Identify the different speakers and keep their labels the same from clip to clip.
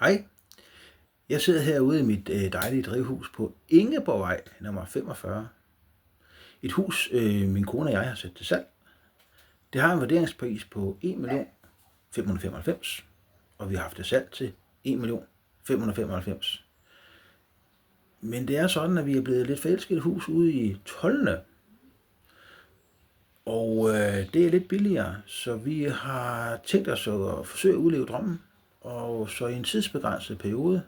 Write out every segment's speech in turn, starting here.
Speaker 1: Hej, jeg sidder herude i mit dejlige drivhus på Ingeborgvej nummer 45. Et hus, min kone og jeg har sat til salg. Det har en vurderingspris på 1.595.000, og vi har haft det salg til 1.595.000. Men det er sådan, at vi er blevet lidt forelsket i et hus ude i Tolne. Og det er lidt billigere, så vi har tænkt os at forsøge at udleve drømmen. Og så i en tidsbegrænset periode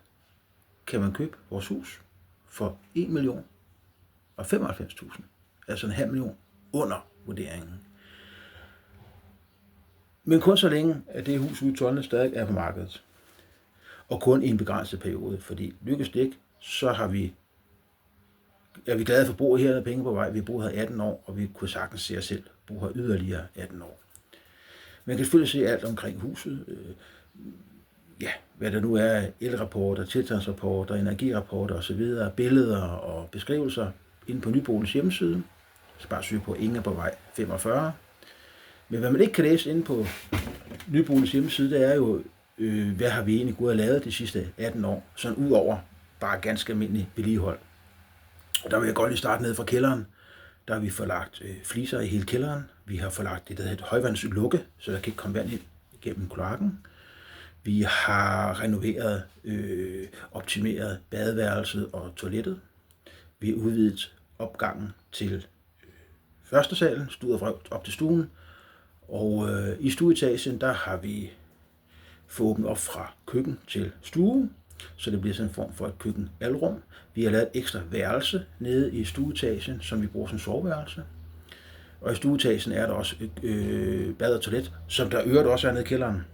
Speaker 1: kan man købe vores hus for 1.095.000, altså 500.000 under vurderingen. Men kun så længe, at det hus ude i Tolne stadig er på markedet. Og kun i en begrænset periode, fordi lykkes det ikke, så er vi glade for at bo her, penge på vej. Vi har boet her 18 år, og vi kunne sagtens se os selv bo her yderligere 18 år. Man kan selvfølgelig se alt omkring huset. Hvad der nu er, elrapporter, tilstandsrapporter, energirapporter osv., billeder og beskrivelser inde på Nyboligs hjemmeside. Så bare søg på Ingeborgvej 45. Men hvad man ikke kan læse inde på Nyboligs hjemmeside, det er jo, hvad har vi egentlig gået og lavet de sidste 18 år, sådan ud over bare ganske almindelig vedligehold. Og der vil jeg godt lige starte ned fra kælderen. Der har vi forlagt fliser i hele kælderen. Vi har forlagt det, der hedder et højvandslukke, så der kan ikke komme vand ind igennem kloakken. Vi har renoveret, optimeret badeværelset og toilettet. Vi har udvidet opgangen til første salen, stuet op til stuen. Og i stueetagen, der har vi fået åbnet op fra køkken til stue, så det bliver sådan en form for et køkkenalrum. Vi har lavet et ekstra værelse nede i stueetagen, som vi bruger som soveværelse. Og i stueetagen er der også bad og toilet, som der øvrigt også er nede i kælderen.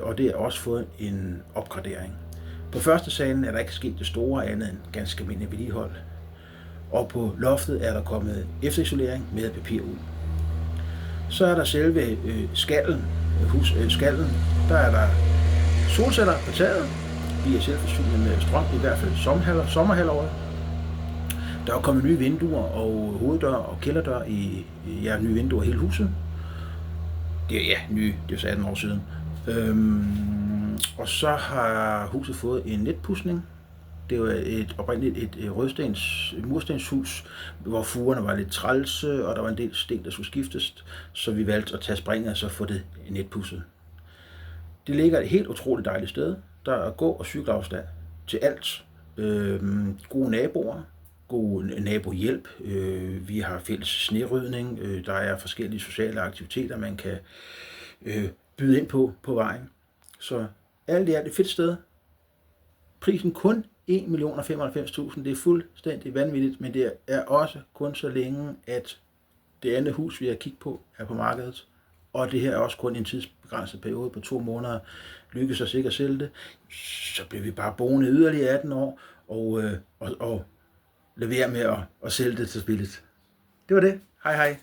Speaker 1: Og det er også fået en opgradering. På første salen er der ikke sket det store andet end ganske almindelig vedligehold. Og på loftet er der kommet efterisolering med papir ud. Så er der selve skallen. Der er der solceller på taget. Vi er selvforsynet med strøm, i hvert fald sommerhalvåret. Der er kommet nye vinduer og hoveddør og kælderdør i nye vinduer i hele huset. Det er nye, det er så 18 år siden. Og så har huset fået en netpudsning. Det var oprindeligt et murstenshus, hvor fugerne var lidt trælse, og der var en del sten, der skulle skiftes. Så vi valgte at tage springet og så få det netpudset. Det ligger et helt utroligt dejligt sted. Der er gå- og cykelafstand til alt. Gode naboer. God nabohjælp. Vi har fælles snerydning. Der er forskellige sociale aktiviteter, man kan byde ind på vejen. Så alt i alt et fedt sted. Prisen kun 1.095.000. Det er fuldstændig vanvittigt, men det er også kun så længe, at det andet hus, vi har kigget på, er på markedet. Og det her er også kun en tidsbegrænset periode på 2 måneder. Lykkes os ikke at sælge det, så bliver vi bare boende yderligere 18 år og lade være med at sælge det så billigt. Det var det. Hej hej.